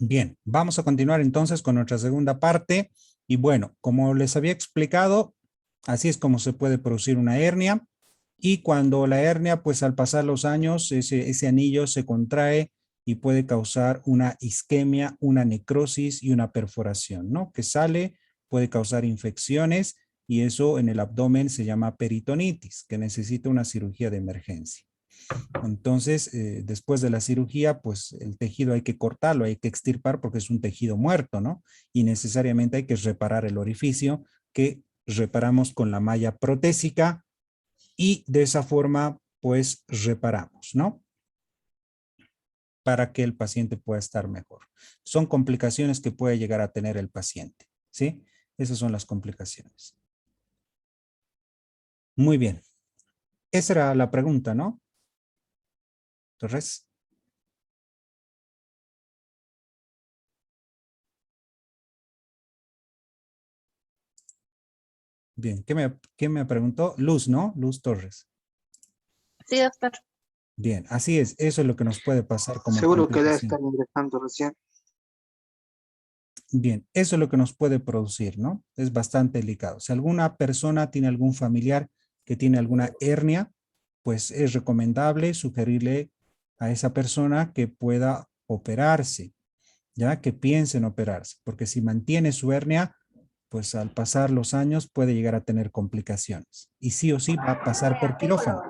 Bien, vamos a continuar entonces con nuestra segunda parte. Y bueno, como les había explicado, así es como se puede producir una hernia. Y cuando la hernia, pues al pasar los años, ese anillo se contrae y puede causar una isquemia, una necrosis y una perforación, ¿no? Que sale, puede causar infecciones y eso en el abdomen se llama peritonitis, que necesita una cirugía de emergencia. Entonces, después de la cirugía, pues el tejido hay que cortarlo, hay que extirpar porque es un tejido muerto, ¿no? Y necesariamente hay que reparar el orificio que reparamos con la malla protésica y de esa forma, pues reparamos, ¿no? Para que el paciente pueda estar mejor. Son complicaciones que puede llegar a tener el paciente, ¿sí? Esas son las complicaciones. Muy bien. Esa era la pregunta, ¿no? Torres. Bien, ¿qué me preguntó? Luz, ¿no? Luz Torres. Sí, doctor. Bien, así es. Eso es lo que nos puede pasar como Seguro que debe estar complicación. ingresando recién. Bien, eso es lo que nos puede producir, ¿no? Es bastante delicado. Si alguna persona tiene algún familiar que tiene alguna hernia, pues es recomendable sugerirle a esa persona que pueda operarse, ya que piense en operarse, porque si mantiene su hernia, pues al pasar los años puede llegar a tener complicaciones. Y sí o sí va a pasar por quirófano.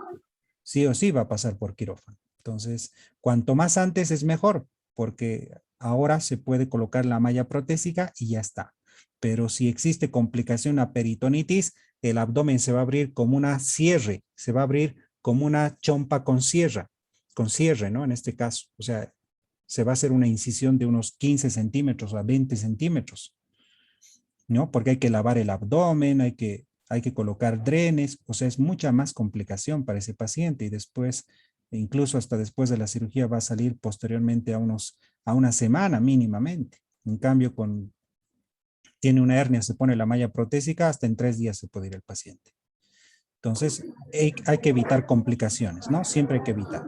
Sí o sí va a pasar por quirófano. Entonces, cuanto más antes es mejor, porque ahora se puede colocar la malla protésica y ya está. Pero si existe complicación, a peritonitis, el abdomen se va a abrir como una cierre, se va a abrir como una chompa con cierre, ¿no? En este caso, o sea, se va a hacer una incisión de unos 15 centímetros a 20 centímetros, ¿no? Porque hay que lavar el abdomen, hay que colocar drenes, o sea, es mucha más complicación para ese paciente y después, incluso hasta después de la cirugía va a salir posteriormente a una semana mínimamente. En cambio, tiene una hernia, se pone la malla protésica, hasta en 3 días se puede ir el paciente. Entonces, hay que evitar complicaciones, ¿no? Siempre hay que evitar.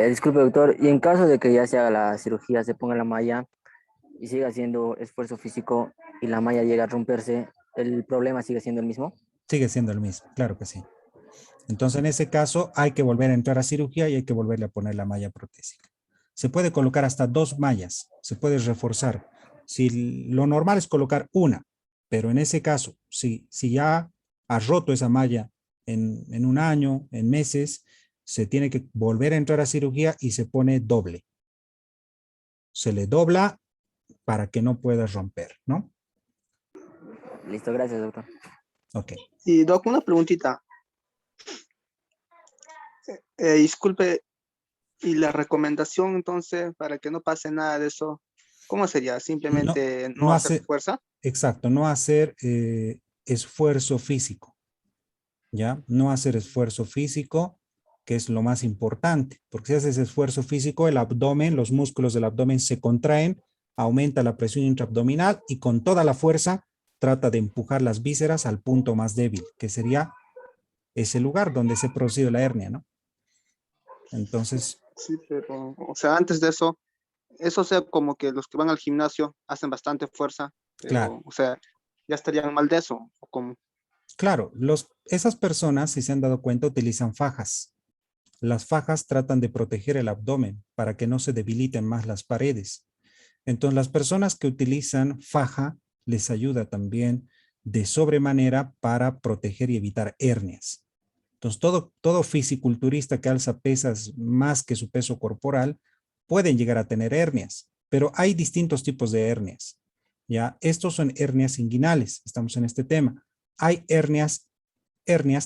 Disculpe, doctor, y en caso de que ya se haga la cirugía, se ponga la malla y siga haciendo esfuerzo físico y la malla llega a romperse, ¿el problema sigue siendo el mismo? Sigue siendo el mismo, claro que sí. Entonces, en ese caso, hay que volver a entrar a cirugía y hay que volverle a poner la malla protésica. Se puede colocar hasta 2 mallas, se puede reforzar. Si lo normal es colocar una, pero en ese caso, si ya has roto esa malla en un año, en meses, se tiene que volver a entrar a cirugía y se pone doble. Se le dobla para que no pueda romper, ¿no? Listo, gracias, doctor. Ok. Y Doc, una preguntita. Disculpe, y la recomendación entonces para que no pase nada de eso, ¿cómo sería? No, ¿Simplemente no no hacer hace, fuerza? exacto, no hacer esfuerzo físico. ¿Ya? No hacer esfuerzo físico, que es lo más importante, porque si haces esfuerzo físico, el abdomen, los músculos del abdomen se contraen, aumenta la presión intraabdominal y con toda la fuerza trata de empujar las vísceras al punto más débil, que sería ese lugar donde se ha producido la hernia, ¿no? Entonces, Sí, pero, o sea, antes de eso, eso sea como que los que van al gimnasio hacen bastante fuerza, claro, pero, o sea, ya estarían mal de eso, o como, claro, esas personas, si se han dado cuenta, utilizan fajas. Las fajas tratan de proteger el abdomen para que no se debiliten más las paredes. Entonces, las personas que utilizan faja les ayuda también de sobremanera para proteger y evitar hernias. Entonces, todo fisiculturista que alza pesas más que su peso corporal pueden llegar a tener hernias, pero hay distintos tipos de hernias. ¿Ya? Estos son hernias inguinales, estamos en este tema. Hay hernias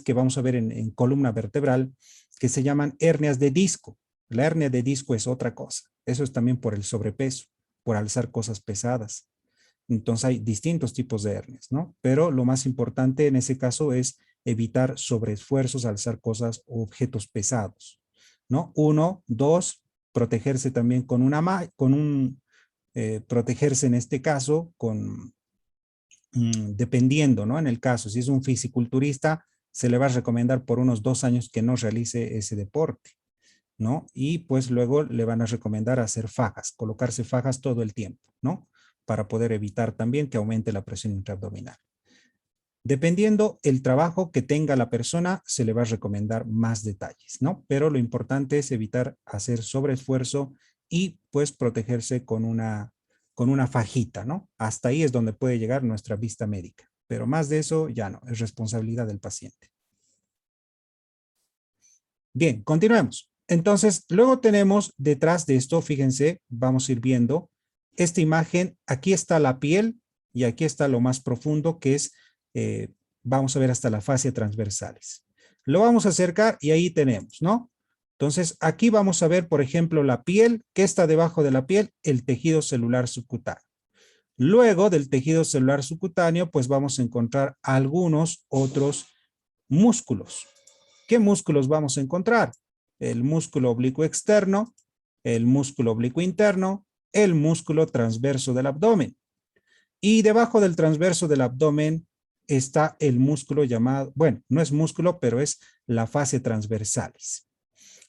que vamos a ver en columna vertebral que se llaman hernias de disco. La hernia de disco es otra cosa. Eso es también por el sobrepeso, por alzar cosas pesadas. Entonces hay distintos tipos de hernias, ¿no? Pero lo más importante en ese caso es evitar sobreesfuerzos, alzar cosas o objetos pesados, ¿no? Uno, dos, protegerse también protegerse en este caso dependiendo, ¿no? En el caso, si es un fisiculturista, se le va a recomendar por unos 2 años que no realice ese deporte. ¿no? Y pues luego le van a recomendar hacer fajas, colocarse fajas todo el tiempo, ¿no? Para poder evitar también que aumente la presión intraabdominal. Dependiendo el trabajo que tenga la persona, se le va a recomendar más detalles, ¿no? Pero lo importante es evitar hacer sobreesfuerzo y pues protegerse con una fajita, ¿no? Hasta ahí es donde puede llegar nuestra vista médica, pero más de eso ya no, es responsabilidad del paciente. Bien, continuemos. Entonces, luego tenemos detrás de esto, fíjense, vamos a ir viendo esta imagen. Aquí está la piel y aquí está lo más profundo que es, vamos a ver hasta la fascia transversales. Lo vamos a acercar y ahí tenemos, ¿no? Entonces, aquí vamos a ver, por ejemplo, la piel. ¿Qué está debajo de la piel? El tejido celular subcutáneo. Luego del tejido celular subcutáneo, pues vamos a encontrar algunos otros músculos. ¿Qué músculos vamos a encontrar? El músculo oblicuo externo, el músculo oblicuo interno, el músculo transverso del abdomen. Y debajo del transverso del abdomen está el músculo llamado, bueno, no es músculo, pero es la fascia transversalis.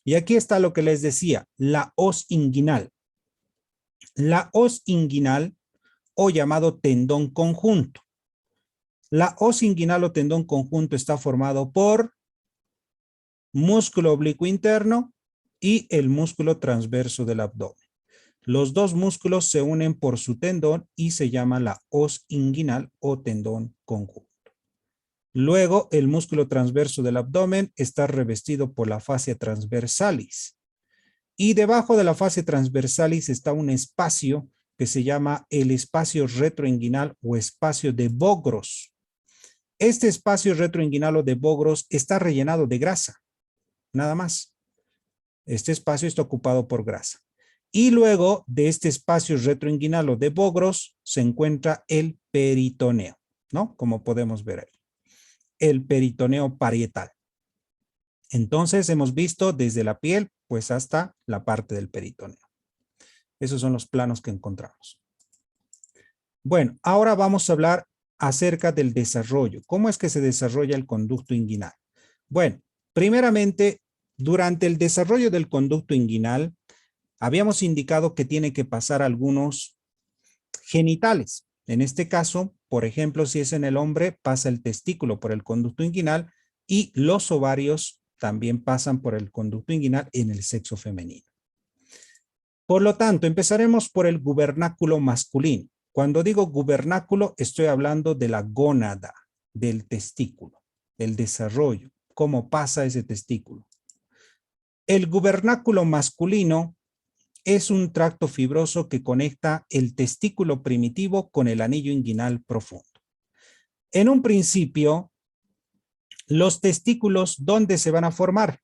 Y aquí está lo que les decía, la os inguinal. La os inguinal o llamado tendón conjunto. La os inguinal o tendón conjunto está formado por músculo oblicuo interno y el músculo transverso del abdomen. Los dos músculos se unen por su tendón y se llama la os inguinal o tendón conjunto. Luego, el músculo transverso del abdomen está revestido por la fascia transversalis. Y debajo de la fascia transversalis está un espacio que se llama el espacio retroinguinal o espacio de Bogros. Este espacio retroinguinal o de Bogros está rellenado de grasa. Nada más. Este espacio está ocupado por grasa. Y luego de este espacio retroinguinal o de Bogros se encuentra el peritoneo, ¿no? Como podemos ver ahí. El peritoneo parietal. Entonces hemos visto desde la piel pues hasta la parte del peritoneo. Esos son los planos que encontramos. Bueno, ahora vamos a hablar acerca del desarrollo. ¿Cómo es que se desarrolla el conducto inguinal? Bueno, primeramente, durante el desarrollo del conducto inguinal, habíamos indicado que tiene que pasar algunos genitales. En este caso, por ejemplo, si es en el hombre, pasa el testículo por el conducto inguinal y los ovarios también pasan por el conducto inguinal en el sexo femenino. Por lo tanto, empezaremos por el gubernáculo masculino. Cuando digo gubernáculo, estoy hablando de la gónada, del testículo, el desarrollo, cómo pasa ese testículo. El gubernáculo masculino es un tracto fibroso que conecta el testículo primitivo con el anillo inguinal profundo. En un principio, los testículos, ¿dónde se van a formar?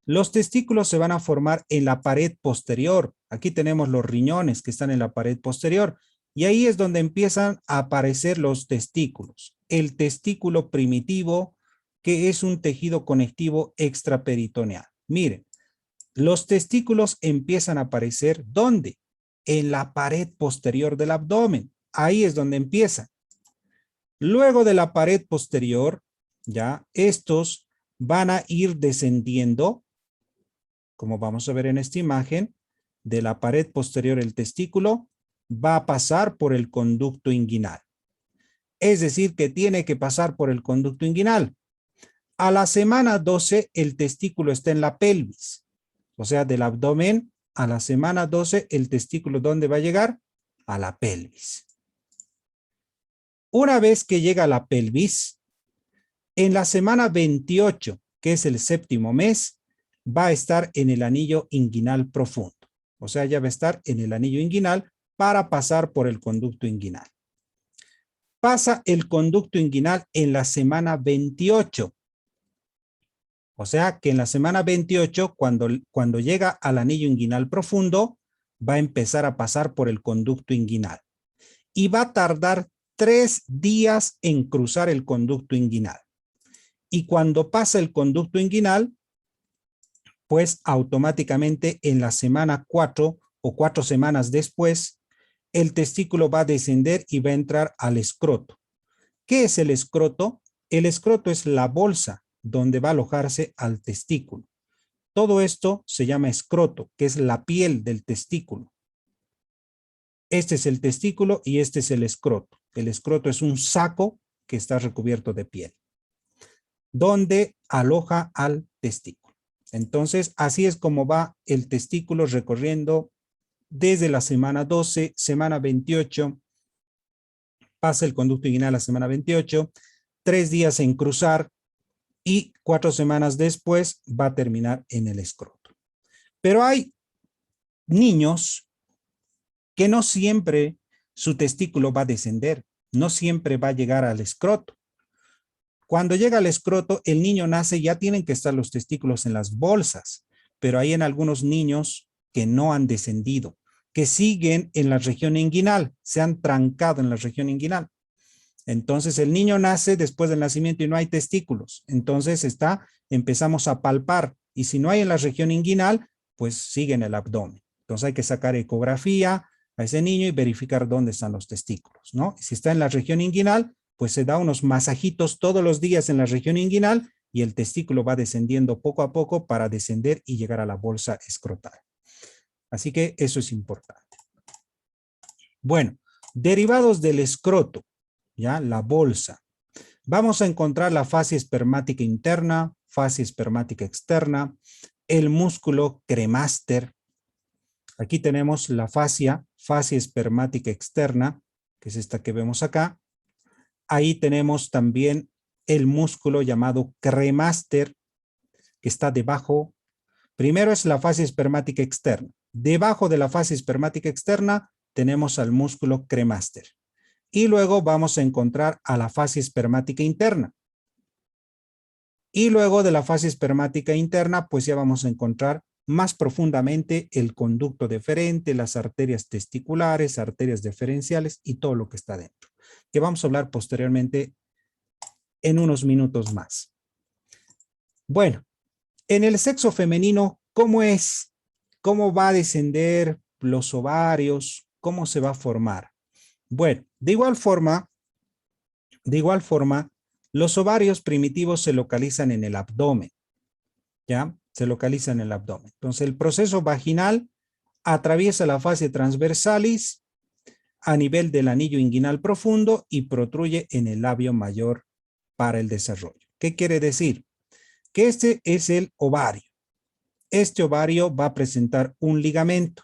Los testículos se van a formar en la pared posterior. Aquí tenemos los riñones que están en la pared posterior y ahí es donde empiezan a aparecer los testículos. El testículo primitivo, que es un tejido conectivo extraperitoneal. Miren, los testículos empiezan a aparecer ¿dónde? En la pared posterior del abdomen. Ahí es donde empiezan. Luego de la pared posterior, ya, estos van a ir descendiendo, como vamos a ver en esta imagen, de la pared posterior el testículo va a pasar por el conducto inguinal. Es decir, que tiene que pasar por el conducto inguinal. A la semana 12 el testículo está en la pelvis. O sea, del abdomen a la semana 12 el testículo ¿dónde va a llegar? A la pelvis. Una vez que llega a la pelvis, en la semana 28, que es el séptimo mes, va a estar en el anillo inguinal profundo. O sea, ya va a estar en el anillo inguinal para pasar por el conducto inguinal. Pasa el conducto inguinal en la semana 28. O sea, que en la semana 28, cuando llega al anillo inguinal profundo, va a empezar a pasar por el conducto inguinal. Y va a tardar 3 días en cruzar el conducto inguinal. Y cuando pasa el conducto inguinal, pues automáticamente en la semana 4 o 4 semanas después, el testículo va a descender y va a entrar al escroto. ¿Qué es el escroto? El escroto es la bolsa donde va a alojarse al testículo. Todo esto se llama escroto, que es la piel del testículo. Este es el testículo y este es el escroto. El escroto es un saco que está recubierto de piel, donde aloja al testículo. Entonces, así es como va el testículo recorriendo desde la semana 12, semana 28, pasa el conducto inguinal a la semana 28, 3 días en cruzar y 4 semanas después va a terminar en el escroto. Pero hay niños que no siempre su testículo va a descender, no siempre va a llegar al escroto. Cuando llega al escroto, el niño nace y ya tienen que estar los testículos en las bolsas, pero hay en algunos niños que no han descendido, que siguen en la región inguinal, se han trancado en la región inguinal. Entonces el niño nace después del nacimiento y no hay testículos. Entonces empezamos a palpar y si no hay en la región inguinal, pues sigue en el abdomen. Entonces hay que sacar ecografía a ese niño y verificar dónde están los testículos, ¿no? Si está en la región inguinal, pues se da unos masajitos todos los días en la región inguinal y el testículo va descendiendo poco a poco para descender y llegar a la bolsa escrotal. Así que eso es importante. Bueno, derivados del escroto, ¿ya? La bolsa. Vamos a encontrar la fascia espermática interna, fascia espermática externa, el músculo cremaster. Aquí tenemos la fascia espermática externa, que es esta que vemos acá. Ahí tenemos también el músculo llamado cremaster, que está debajo. Primero es la fascia espermática externa. Debajo de la fascia espermática externa tenemos al músculo cremaster. Y luego vamos a encontrar a la fascia espermática interna. Y luego de la fascia espermática interna, pues ya vamos a encontrar más profundamente el conducto deferente, las arterias testiculares, arterias deferenciales y todo lo que está dentro, que vamos a hablar posteriormente en unos minutos más. Bueno, en el sexo femenino, ¿cómo es? ¿Cómo va a descender los ovarios? ¿Cómo se va a formar? Bueno, de igual forma, los ovarios primitivos se localizan en el abdomen, ¿ya? Se localizan en el abdomen. Entonces, el proceso vaginal atraviesa la fascia transversalis a nivel del anillo inguinal profundo y protruye en el labio mayor para el desarrollo. ¿Qué quiere decir? Que este es el ovario. Este ovario va a presentar un ligamento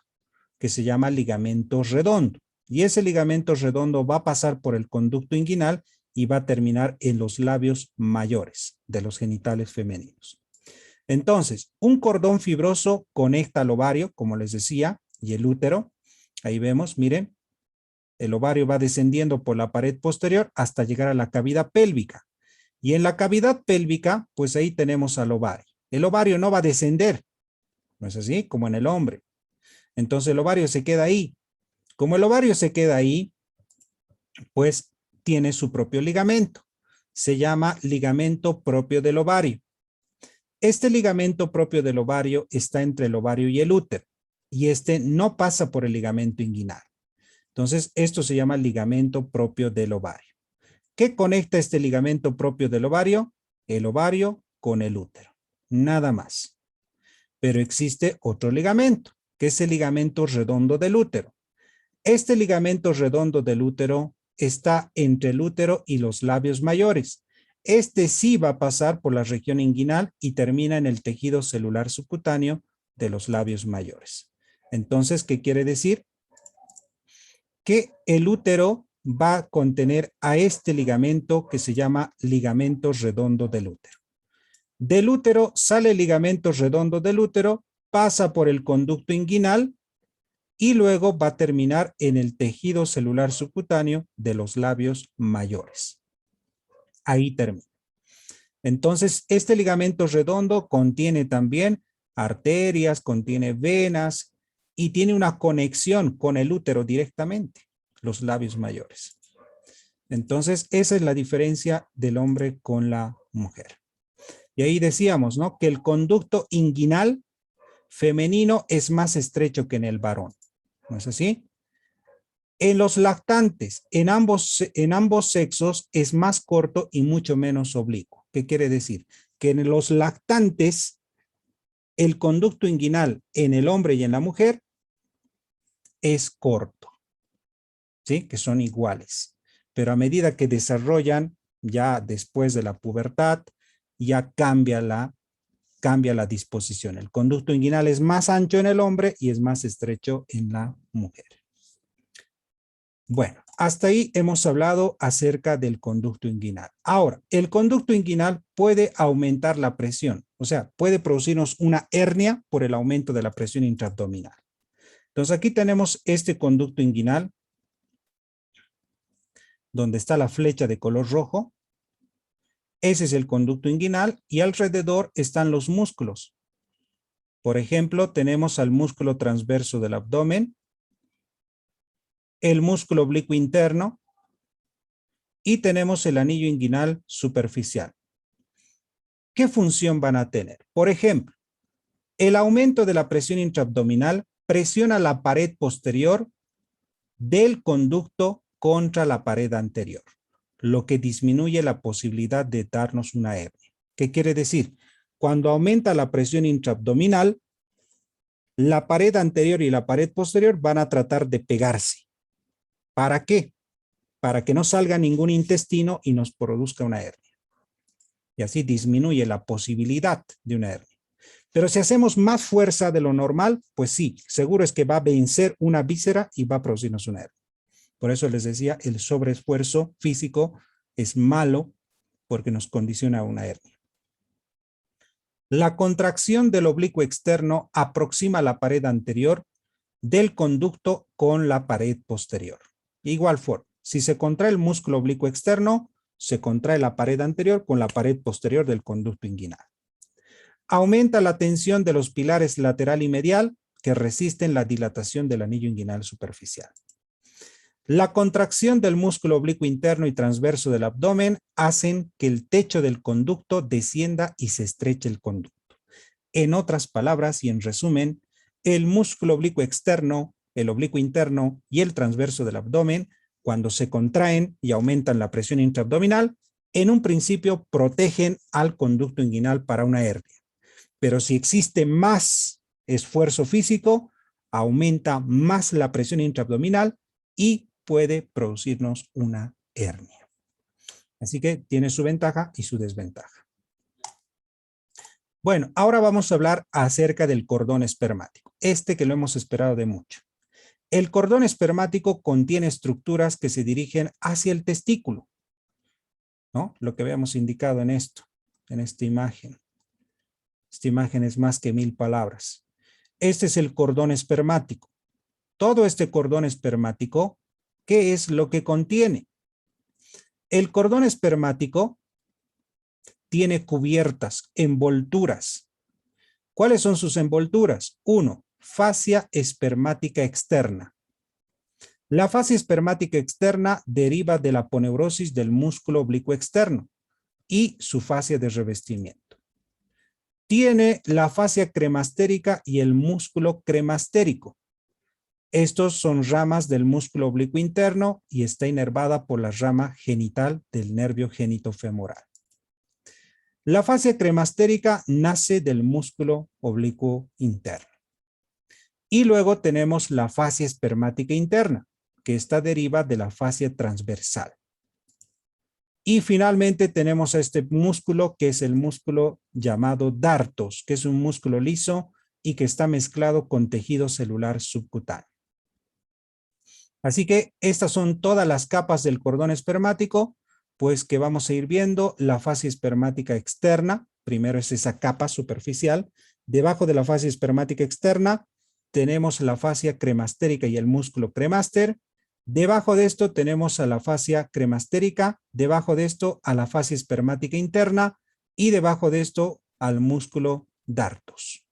que se llama ligamento redondo. Y ese ligamento redondo va a pasar por el conducto inguinal y va a terminar en los labios mayores de los genitales femeninos. Entonces, un cordón fibroso conecta al ovario, como les decía, y el útero. Ahí vemos, miren, el ovario va descendiendo por la pared posterior hasta llegar a la cavidad pélvica. Y en la cavidad pélvica, pues ahí tenemos al ovario. El ovario no va a descender, ¿no es así? Como en el hombre. Entonces el ovario se queda ahí. Como el ovario se queda ahí, pues tiene su propio ligamento. Se llama ligamento propio del ovario. Este ligamento propio del ovario está entre el ovario y el útero. Y este no pasa por el ligamento inguinal. Entonces, esto se llama ligamento propio del ovario. ¿Qué conecta este ligamento propio del ovario? El ovario con el útero. Nada más. Pero existe otro ligamento, que es el ligamento redondo del útero. Este ligamento redondo del útero está entre el útero y los labios mayores. Este sí va a pasar por la región inguinal y termina en el tejido celular subcutáneo de los labios mayores. Entonces, ¿qué quiere decir? Que el útero va a contener a este ligamento que se llama ligamento redondo del útero. Del útero sale el ligamento redondo del útero, pasa por el conducto inguinal y luego va a terminar en el tejido celular subcutáneo de los labios mayores. Ahí termina. Entonces, este ligamento redondo contiene también arterias, contiene venas y tiene una conexión con el útero directamente, los labios mayores. Entonces, esa es la diferencia del hombre con la mujer. Y ahí decíamos, ¿no? Que el conducto inguinal femenino es más estrecho que en el varón. ¿No es así? En los lactantes, en ambos sexos es más corto y mucho menos oblicuo. ¿Qué quiere decir? Que en los lactantes el conducto inguinal en el hombre y en la mujer es corto, ¿sí? Que son iguales. Pero a medida que desarrollan, ya después de la pubertad, ya cambia la disposición. El conducto inguinal es más ancho en el hombre y es más estrecho en la mujer. Bueno, hasta ahí hemos hablado acerca del conducto inguinal. Ahora, el conducto inguinal puede aumentar la presión, o sea, puede producirnos una hernia por el aumento de la presión intraabdominal. Entonces aquí tenemos este conducto inguinal, donde está la flecha de color rojo. Ese es el conducto inguinal y alrededor están los músculos. Por ejemplo, tenemos al músculo transverso del abdomen, el músculo oblicuo interno y tenemos el anillo inguinal superficial. ¿Qué función van a tener? Por ejemplo, el aumento de la presión intraabdominal presiona la pared posterior del conducto contra la pared anterior, lo que disminuye la posibilidad de darnos una hernia. ¿Qué quiere decir? Cuando aumenta la presión intraabdominal, la pared anterior y la pared posterior van a tratar de pegarse. ¿Para qué? Para que no salga ningún intestino y nos produzca una hernia. Y así disminuye la posibilidad de una hernia. Pero si hacemos más fuerza de lo normal, pues sí, seguro es que va a vencer una víscera y va a producirnos una hernia. Por eso les decía, el sobreesfuerzo físico es malo porque nos condiciona a una hernia. La contracción del oblicuo externo aproxima la pared anterior del conducto con la pared posterior. Igual forma, si se contrae el músculo oblicuo externo, se contrae la pared anterior con la pared posterior del conducto inguinal. Aumenta la tensión de los pilares lateral y medial que resisten la dilatación del anillo inguinal superficial. La contracción del músculo oblicuo interno y transverso del abdomen hacen que el techo del conducto descienda y se estreche el conducto. En otras palabras y en resumen, el músculo oblicuo externo, el oblicuo interno y el transverso del abdomen, cuando se contraen y aumentan la presión intraabdominal, en un principio protegen al conducto inguinal para una hernia. Pero si existe más esfuerzo físico, aumenta más la presión intraabdominal y puede producirnos una hernia. Así que tiene su ventaja y su desventaja. Bueno, ahora vamos a hablar acerca del cordón espermático, que lo hemos esperado de mucho. El cordón espermático contiene estructuras que se dirigen hacia el testículo, ¿no? Lo que habíamos indicado en esto, en esta imagen. Esta imagen es más que 1000 palabras. Este es el cordón espermático. Todo este cordón espermático, ¿qué es lo que contiene? El cordón espermático tiene cubiertas, envolturas. ¿Cuáles son sus envolturas? 1. Fascia espermática externa. La fascia espermática externa deriva de la aponeurosis del músculo oblicuo externo y su fascia de revestimiento. Tiene la fascia cremastérica y el músculo cremastérico. Estos son ramas del músculo oblicuo interno y está inervada por la rama genital del nervio genitofemoral. La fascia cremastérica nace del músculo oblicuo interno. Y luego tenemos la fascia espermática interna, que esta deriva de la fascia transversal. Y finalmente tenemos a este músculo que es el músculo llamado dartos, que es un músculo liso y que está mezclado con tejido celular subcutáneo. Así que estas son todas las capas del cordón espermático, pues que vamos a ir viendo. La fascia espermática externa, primero es esa capa superficial. Debajo de la fascia espermática externa tenemos la fascia cremastérica y el músculo cremaster. Debajo de esto tenemos a la fascia cremastérica, debajo de esto a la fascia espermática interna y debajo de esto al músculo dartos.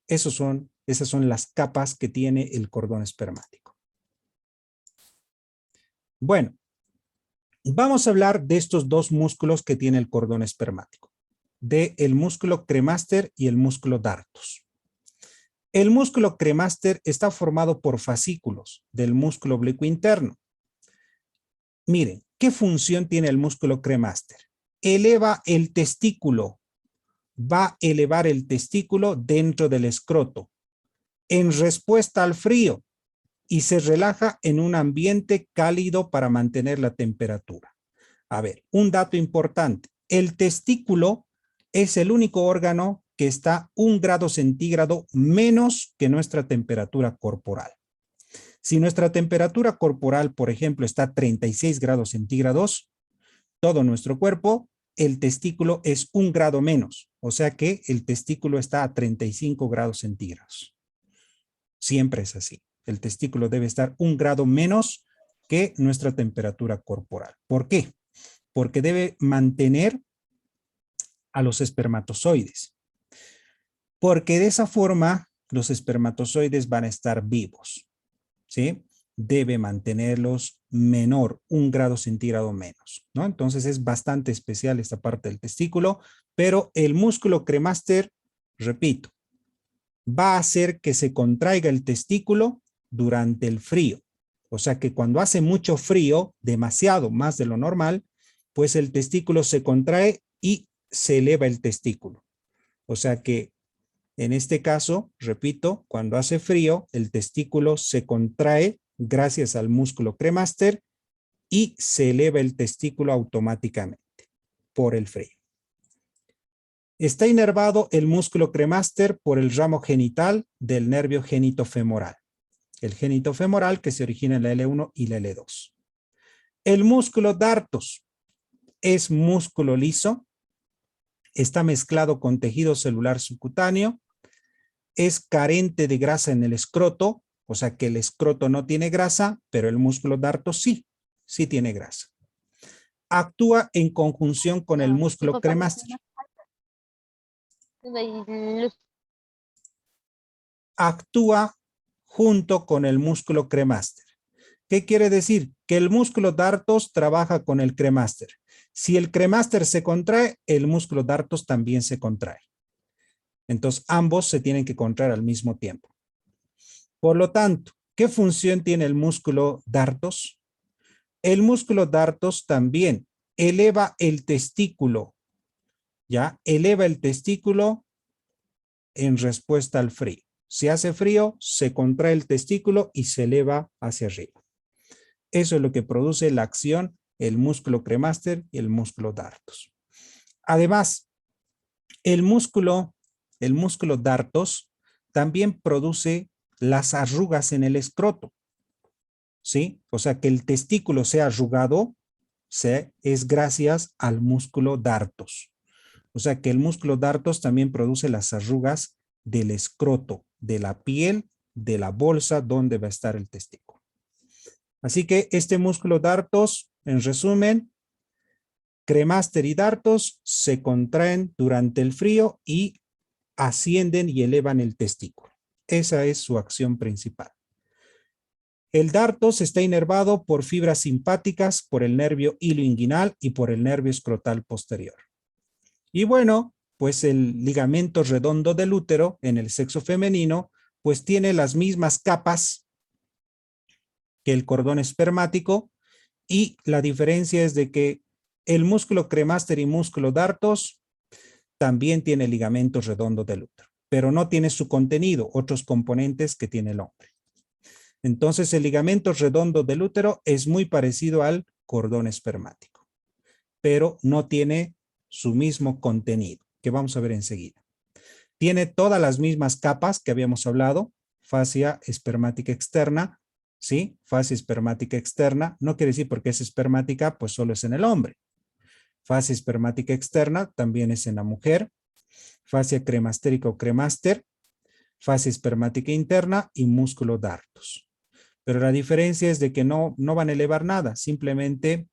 Esas son las capas que tiene el cordón espermático. Bueno, vamos a hablar de estos dos músculos que tiene el cordón espermático, del músculo cremaster y el músculo dartos. El músculo cremaster está formado por fascículos del músculo oblicuo interno. Miren, ¿qué función tiene el músculo cremaster? Eleva el testículo va a elevar el testículo dentro del escroto en respuesta al frío y se relaja en un ambiente cálido para mantener la temperatura. A ver, un dato importante. El testículo es el único órgano que está 1 grado centígrado menos que nuestra temperatura corporal. Si nuestra temperatura corporal, por ejemplo, está a 36 grados centígrados, todo nuestro cuerpo, el testículo es 1 grado menos. O sea que el testículo está a 35 grados centígrados. Siempre es así. El testículo debe estar 1 grado menos que nuestra temperatura corporal. ¿Por qué? Porque debe mantener a los espermatozoides. Porque de esa forma los espermatozoides van a estar vivos. ¿Sí? Debe mantenerlos menor, 1 grado centígrado menos, ¿no? Entonces es bastante especial esta parte del testículo, pero el músculo cremaster, repito, va a hacer que se contraiga el testículo durante el frío. O sea que cuando hace mucho frío, demasiado más de lo normal, pues el testículo se contrae y se eleva el testículo. O sea que en este caso, repito, cuando hace frío, el testículo se contrae gracias al músculo cremaster y se eleva el testículo automáticamente por el frío. Está inervado el músculo cremaster por el ramo genital del nervio genitofemoral. El genitofemoral que se origina en la L1 y la L2. El músculo dartos es músculo liso, está mezclado con tejido celular subcutáneo, es carente de grasa en el escroto, o sea que el escroto no tiene grasa, pero el músculo dartos sí tiene grasa. Actúa en conjunción con el músculo cremaster. Actúa junto con el músculo cremaster. ¿Qué quiere decir? Que el músculo dartos trabaja con el cremaster. Si el cremaster se contrae, el músculo dartos también se contrae. Entonces, ambos se tienen que contraer al mismo tiempo. Por lo tanto, ¿qué función tiene el músculo dartos? El músculo dartos también eleva el testículo, ¿ya? Eleva el testículo en respuesta al frío. Si hace frío, se contrae el testículo y se eleva hacia arriba. Eso es lo que produce la acción, el músculo cremaster y el músculo dartos. Además, el músculo dartos también produce las arrugas en el escroto. ¿Sí? O sea, que el testículo sea arrugado es gracias al músculo dartos. O sea, que el músculo dartos también produce las arrugas del escroto, de la piel, de la bolsa donde va a estar el testículo. Así que este músculo dartos, en resumen, cremaster y dartos se contraen durante el frío y ascienden y elevan el testículo. Esa es su acción principal. El dartos está inervado por fibras simpáticas, por el nervio ilioinguinal y por el nervio escrotal posterior. Y bueno, pues el ligamento redondo del útero en el sexo femenino, pues tiene las mismas capas que el cordón espermático y la diferencia es de que el músculo cremaster y músculo dartos también tiene ligamento redondo del útero, pero no tiene su contenido, otros componentes que tiene el hombre. Entonces el ligamento redondo del útero es muy parecido al cordón espermático, pero no tiene su mismo contenido, que vamos a ver enseguida. Tiene todas las mismas capas que habíamos hablado, fascia espermática externa, ¿sí? Fascia espermática externa, no quiere decir porque es espermática, pues solo es en el hombre. Fascia espermática externa también es en la mujer. Fascia cremastérica o cremaster, fascia espermática interna y músculo dartos. Pero la diferencia es de que no van a elevar nada, simplemente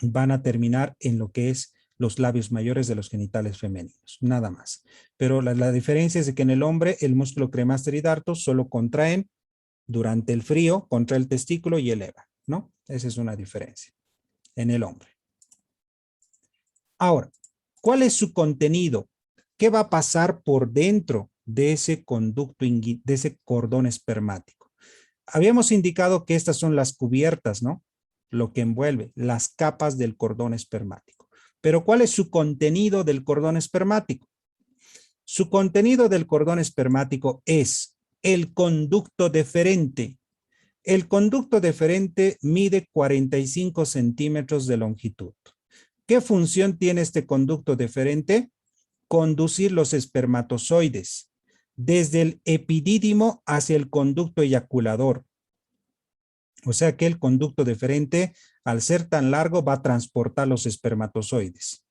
van a terminar en lo que es los labios mayores de los genitales femeninos, nada más. Pero la diferencia es de que en el hombre el músculo cremaster y dartos solo contraen durante el frío, contrae el testículo y eleva, ¿no? Esa es una diferencia en el hombre. Ahora, ¿cuál es su contenido? ¿Qué va a pasar por dentro de ese conducto, de ese cordón espermático? Habíamos indicado que estas son las cubiertas, ¿no? Lo que envuelve, las capas del cordón espermático. Pero ¿cuál es su contenido del cordón espermático? Su contenido del cordón espermático es el conducto deferente. El conducto deferente mide 45 centímetros de longitud. ¿Qué función tiene este conducto deferente? Conducir los espermatozoides desde el epidídimo hacia el conducto eyaculador. O sea que el conducto deferente, al ser tan largo, va a transportar los espermatozoides.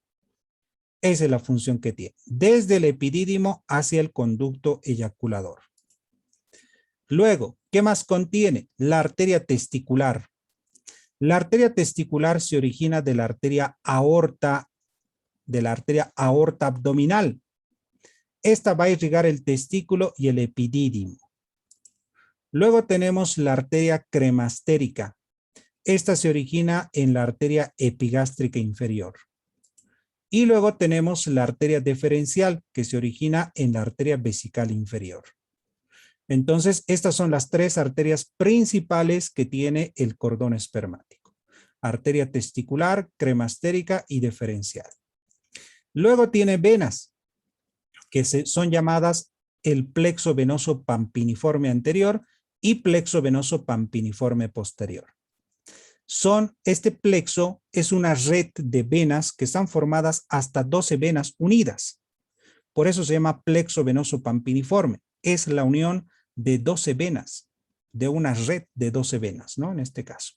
Esa es la función que tiene. Desde el epidídimo hacia el conducto eyaculador. Luego, ¿qué más contiene? La arteria testicular. La arteria testicular se origina de la arteria aorta abdominal. Esta va a irrigar el testículo y el epidídimo. Luego tenemos la arteria cremastérica. Esta se origina en la arteria epigástrica inferior. Y luego tenemos la arteria deferencial, que se origina en la arteria vesical inferior. Entonces, estas son las tres arterias principales que tiene el cordón espermático. Arteria testicular, cremastérica y deferencial. Luego tiene venas, que son llamadas el plexo venoso pampiniforme anterior y plexo venoso pampiniforme posterior. Este plexo es una red de venas que están formadas hasta 12 venas unidas. Por eso se llama plexo venoso pampiniforme. Es la unión de 12 venas, de una red de 12 venas, ¿no? En este caso.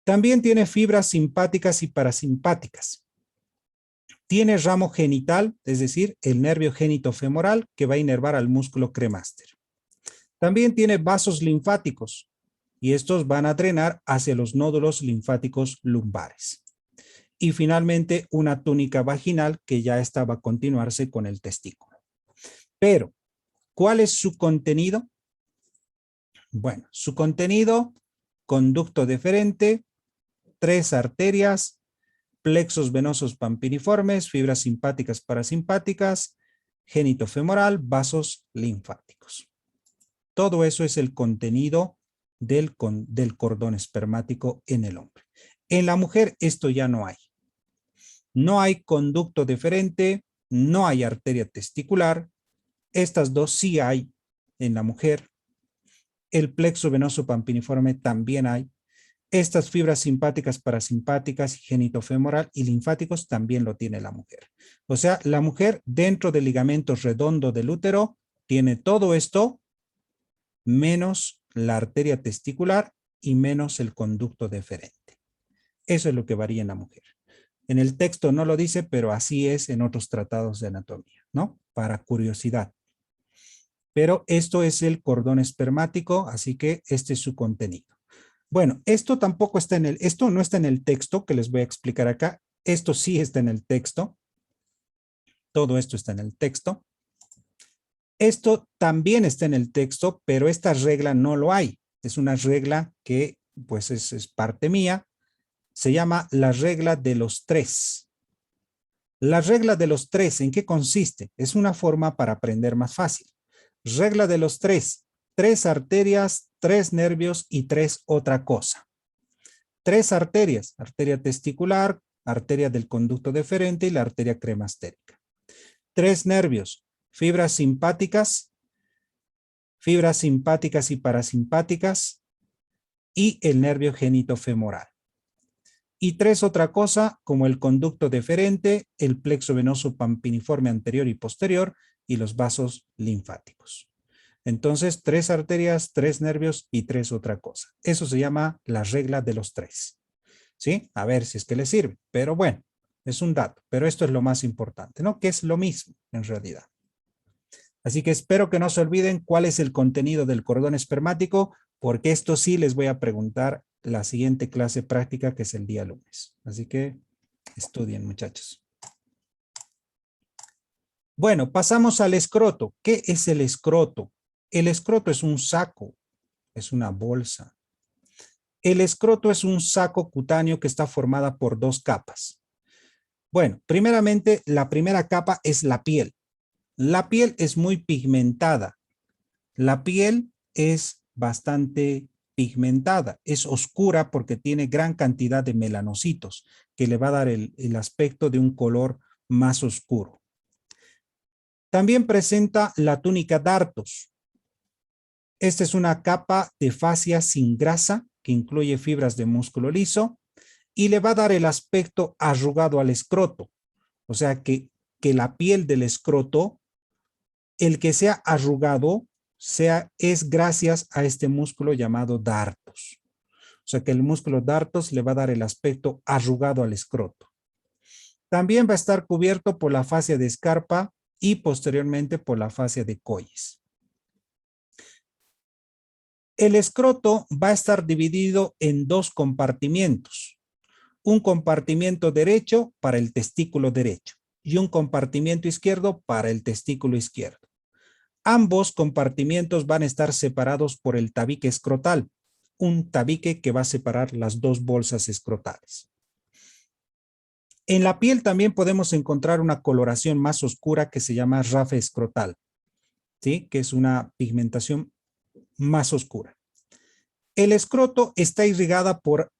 También tiene fibras simpáticas y parasimpáticas. Tiene ramo genital, es decir, el nervio genitofemoral que va a inervar al músculo cremaster. También tiene vasos linfáticos y estos van a drenar hacia los nódulos linfáticos lumbares. Y finalmente una túnica vaginal que ya esta va a continuarse con el testículo. Pero, ¿cuál es su contenido? Bueno, su contenido, conducto deferente, 3 arterias, plexos venosos pampiniformes, fibras simpáticas parasimpáticas, genitofemoral, vasos linfáticos. Todo eso es el contenido del cordón espermático en el hombre. En la mujer esto ya no hay. No hay conducto deferente, no hay arteria testicular. Estas dos sí hay en la mujer. El plexo venoso pampiniforme también hay. Estas fibras simpáticas, parasimpáticas, genitofemoral y linfáticos también lo tiene la mujer. O sea, la mujer dentro del ligamento redondo del útero tiene todo esto menos la arteria testicular y menos el conducto deferente. Eso es lo que varía en la mujer. En el texto no lo dice, pero así es en otros tratados de anatomía, ¿no? Para curiosidad. Pero esto es el cordón espermático, así que este es su contenido. Bueno, esto tampoco está esto no está en el texto que les voy a explicar acá. Esto sí está en el texto. Todo esto está en el texto. Esto también está en el texto, pero esta regla no lo hay. Es una regla que pues es parte mía. Se llama la regla de los 3. La regla de los 3, ¿en qué consiste? Es una forma para aprender más fácil. Regla de los 3. 3 arterias, 3 nervios y 3 otra cosa. 3 arterias, arteria testicular, arteria del conducto deferente y la arteria cremastérica. 3 nervios, fibras simpáticas y parasimpáticas y el nervio genitofemoral. Y 3 otra cosa como el conducto deferente, el plexo venoso pampiniforme anterior y posterior y los vasos linfáticos. Entonces, 3 arterias, 3 nervios y 3 otra cosa. Eso se llama la regla de los 3. ¿Sí? A ver si es que les sirve. Pero bueno, es un dato. Pero esto es lo más importante, ¿no? Que es lo mismo en realidad. Así que espero que no se olviden cuál es el contenido del cordón espermático, porque esto sí les voy a preguntar la siguiente clase práctica, que es el día lunes. Así que estudien, muchachos. Bueno, pasamos al escroto. ¿Qué es el escroto? El escroto es un saco, es una bolsa. El escroto es un saco cutáneo que está formada por 2 capas. Bueno, primeramente, la primera capa es la piel. La piel es muy pigmentada. La piel es bastante pigmentada, es oscura porque tiene gran cantidad de melanocitos que le va a dar el aspecto de un color más oscuro. También presenta la túnica dartos. Esta es una capa de fascia sin grasa que incluye fibras de músculo liso y le va a dar el aspecto arrugado al escroto. O sea que la piel del escroto, el que sea arrugado, es gracias a este músculo llamado dartos. O sea que el músculo dartos le va a dar el aspecto arrugado al escroto. También va a estar cubierto por la fascia de escarpa y posteriormente por la fascia de Colles. El escroto va a estar dividido en dos compartimientos. Un compartimiento derecho para el testículo derecho y un compartimiento izquierdo para el testículo izquierdo. Ambos compartimientos van a estar separados por el tabique escrotal, un tabique que va a separar las dos bolsas escrotales. En la piel también podemos encontrar una coloración más oscura que se llama rafe escrotal, ¿sí? Que es una pigmentación más oscura. El escroto está irrigada por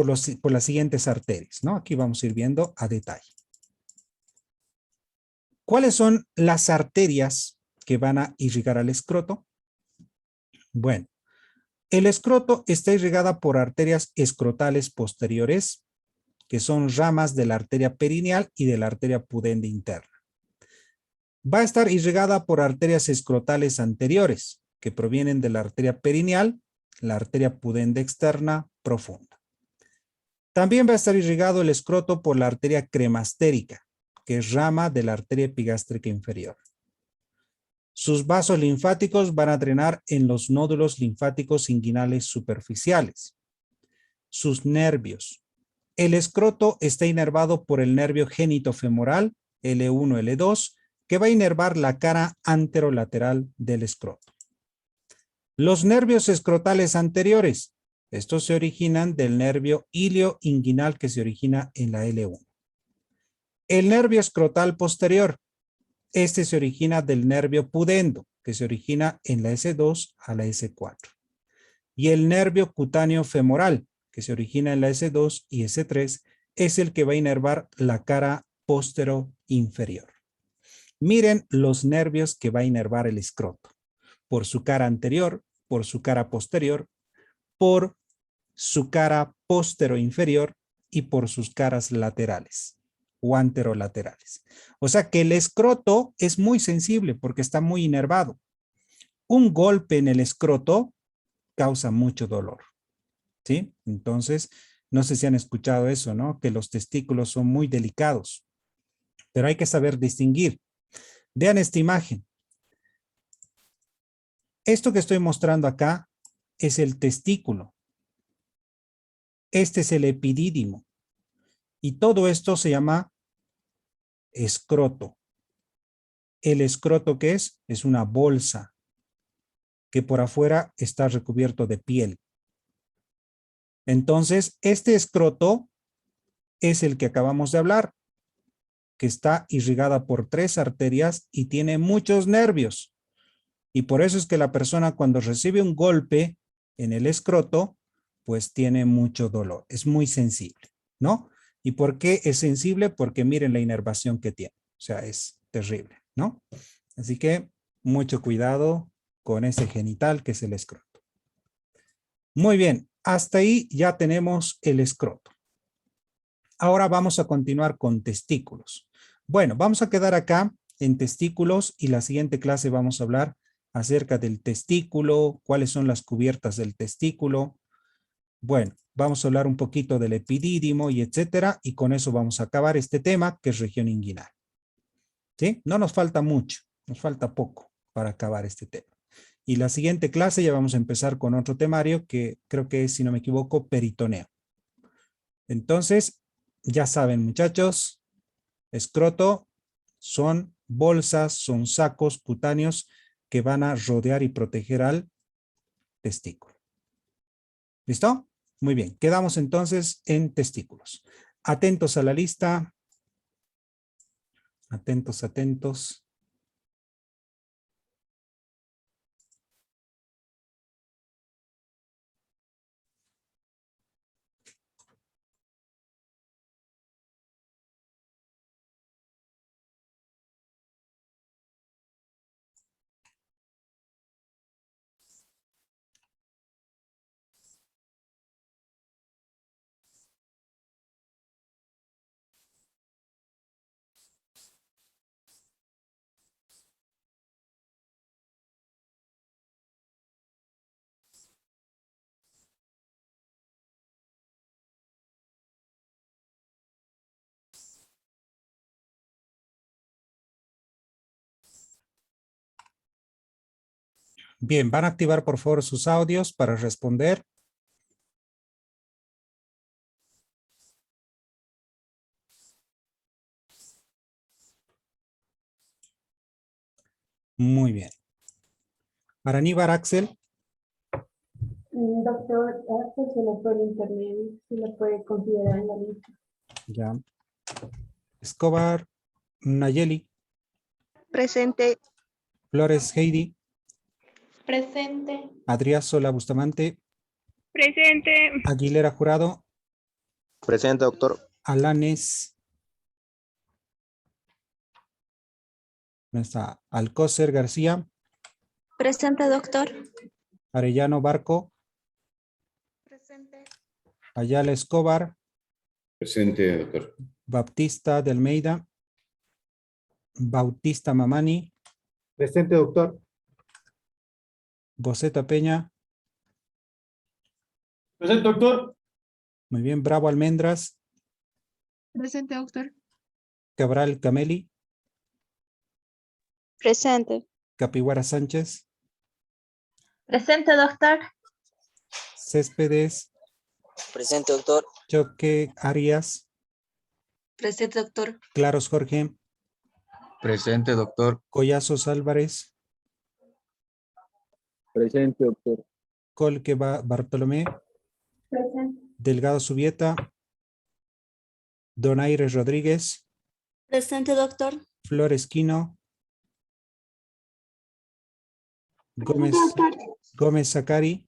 las siguientes arterias, ¿no? Aquí vamos a ir viendo a detalle. ¿Cuáles son las arterias que van a irrigar al escroto? Bueno, el escroto está irrigada por arterias escrotales posteriores, que son ramas de la arteria perineal y de la arteria pudende interna. Va a estar irrigada por arterias escrotales anteriores, que provienen de la arteria perineal, la arteria pudende externa profunda. También va a estar irrigado el escroto por la arteria cremastérica, que es rama de la arteria epigástrica inferior. Sus vasos linfáticos van a drenar en los nódulos linfáticos inguinales superficiales. Sus nervios. El escroto está inervado por el nervio genitofemoral, L1, L2, que va a inervar la cara anterolateral del escroto. Los nervios escrotales anteriores. Estos se originan del nervio ilioinguinal que se origina en la L1. El nervio escrotal posterior. Este se origina del nervio pudendo, que se origina en la S2 a la S4. Y el nervio cutáneo femoral, que se origina en la S2 y S3, es el que va a inervar la cara postero-inferior. Miren los nervios que va a inervar el escroto. Por su cara anterior, por su cara posterior, por su cara postero-inferior y por sus caras laterales o anterolaterales. O sea que el escroto es muy sensible porque está muy inervado. Un golpe en el escroto causa mucho dolor, ¿sí? Entonces, no sé si han escuchado eso, ¿no? Que los testículos son muy delicados, pero hay que saber distinguir. Vean esta imagen. Esto que estoy mostrando acá es el testículo. Este es el epidídimo. Y todo esto se llama escroto. ¿El escroto qué es? Es una bolsa que por afuera está recubierto de piel. Entonces, este escroto es el que acabamos de hablar, que está irrigada por 3 arterias y tiene muchos nervios. Y por eso es que la persona cuando recibe un golpe en el escroto, pues tiene mucho dolor. Es muy sensible, ¿no? ¿Y por qué es sensible? Porque miren la inervación que tiene. O sea, es terrible, ¿no? Así que mucho cuidado con ese genital que es el escroto. Muy bien, hasta ahí ya tenemos el escroto. Ahora vamos a continuar con testículos. Bueno, vamos a quedar acá en testículos y la siguiente clase vamos a hablar acerca del testículo, cuáles son las cubiertas del testículo. Bueno, vamos a hablar un poquito del epidídimo y etcétera, y con eso vamos a acabar este tema que es región inguinal. ¿Sí? No nos falta mucho, nos falta poco para acabar este tema. Y la siguiente clase ya vamos a empezar con otro temario que creo que es, si no me equivoco, peritoneo. Entonces, ya saben, muchachos, escroto son bolsas, son sacos cutáneos que van a rodear y proteger al testículo. ¿Listo? Muy bien, quedamos entonces en testículos. Atentos a la lista. Atentos, atentos. Bien, van a activar por favor sus audios para responder. Muy bien. Araníbar Axel, Doctor, se lo por internet, si lo puede considerar en la lista. ya. Escobar Nayeli, Presente. Flores Heidi, Presente. Adriasola Bustamante, Presente. Aguilera Jurado, Presente, doctor. Alanes, ¿dónde está? Alcócer García, Presente, doctor. Arellano Barco, Presente. Ayala Escobar, Presente, doctor. Baptista de Almeida, Bautista Mamani, Presente, doctor. Boceta Peña, Presente, doctor. muy bien, Bravo Almendras, Presente, doctor. Cabral Cameli, Presente. Capiguara Sánchez, Presente, doctor. Céspedes, Presente, doctor. Choque Arias, Presente, doctor. Claros Jorge, Presente, doctor. Collazos Álvarez, Presente, doctor. Colque Bartolomé, Presente. Delgado Subieta, Donaire Rodríguez, Presente, doctor. Flores Quino, Gómez, Gómez Zacari,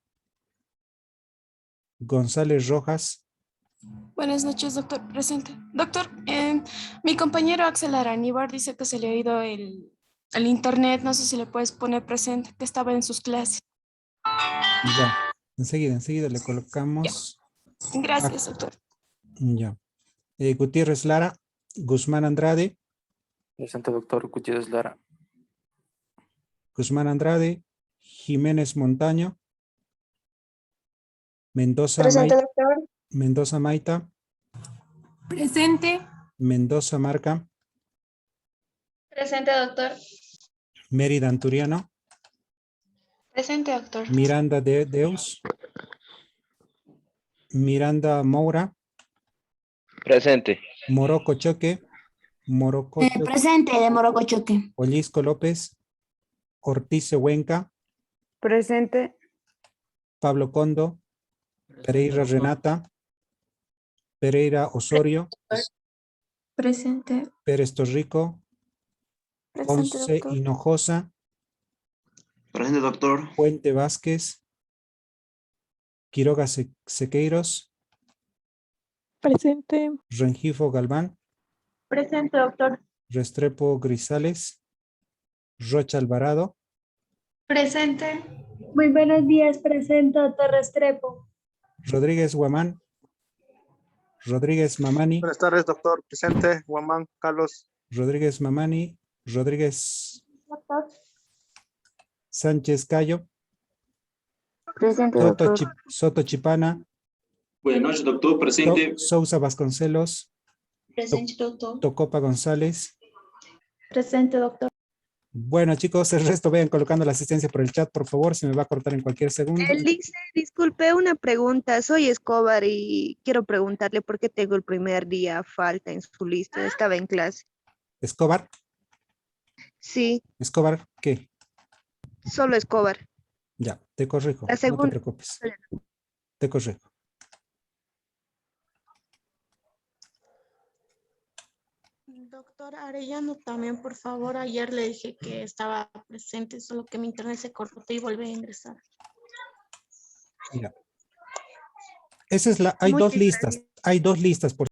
González Rojas, Buenas noches, doctor. Presente. Doctor, mi compañero Axel Araníbar dice que se le ha ido el internet. No sé si le puedes poner presente, que estaba en sus clases. ya, enseguida le colocamos, Gracias, doctor. ya. Gutiérrez Lara, Guzmán Andrade, Presente, doctor Gutiérrez Lara. Guzmán Andrade, Jiménez Montaño, Mendoza, Presente, doctor. Mendoza Maita, Presente. Mendoza Marca, Presente, doctor. Mérida Anturiano, Presente, doctor. Miranda Deus, Miranda Moura, Presente. Morocco Choque, Presente, de Morocochoque. Ollisco López, Ortiz Huenca, Presente. Pablo Condo, Pereira Renata, Pereira Osorio, Presente. Pérez Torrico, Presente, Ponce doctor. Hinojosa, Presente, doctor. Puente Vázquez, Quiroga Sequeiros, Presente. Rengifo Galván, Presente, doctor. Restrepo Grisales, Rocha Alvarado, Presente. Muy buenos días, presente, doctor Restrepo. Rodríguez Guamán, Rodríguez Mamani, Buenas tardes, doctor. Presente, Guamán, Carlos. Rodríguez Mamani, Rodríguez Doctor. Sánchez Cayo, Presente, doctor. Soto Chipana, Buenas noches, doctor. Presente. Sousa Vasconcelos, Presente, doctor. Tocopa González. Presente, doctor. Bueno, chicos, el resto vayan colocando la asistencia por el chat, por favor, se me va a cortar en cualquier segundo. Elise, disculpe una pregunta. Soy Escobar y quiero preguntarle por qué tengo el primer día falta en su lista. Estaba en clase. Escobar, Sí, ¿qué? solo Escobar. Ya, te corrijo, La no te segunda. preocupes. Te corrijo. Doctor Arellano, también, por favor, ayer le dije que estaba presente, solo que mi internet se cortó y volví a ingresar. Mira. Esa es hay Muchas dos listas, gracias. hay dos listas por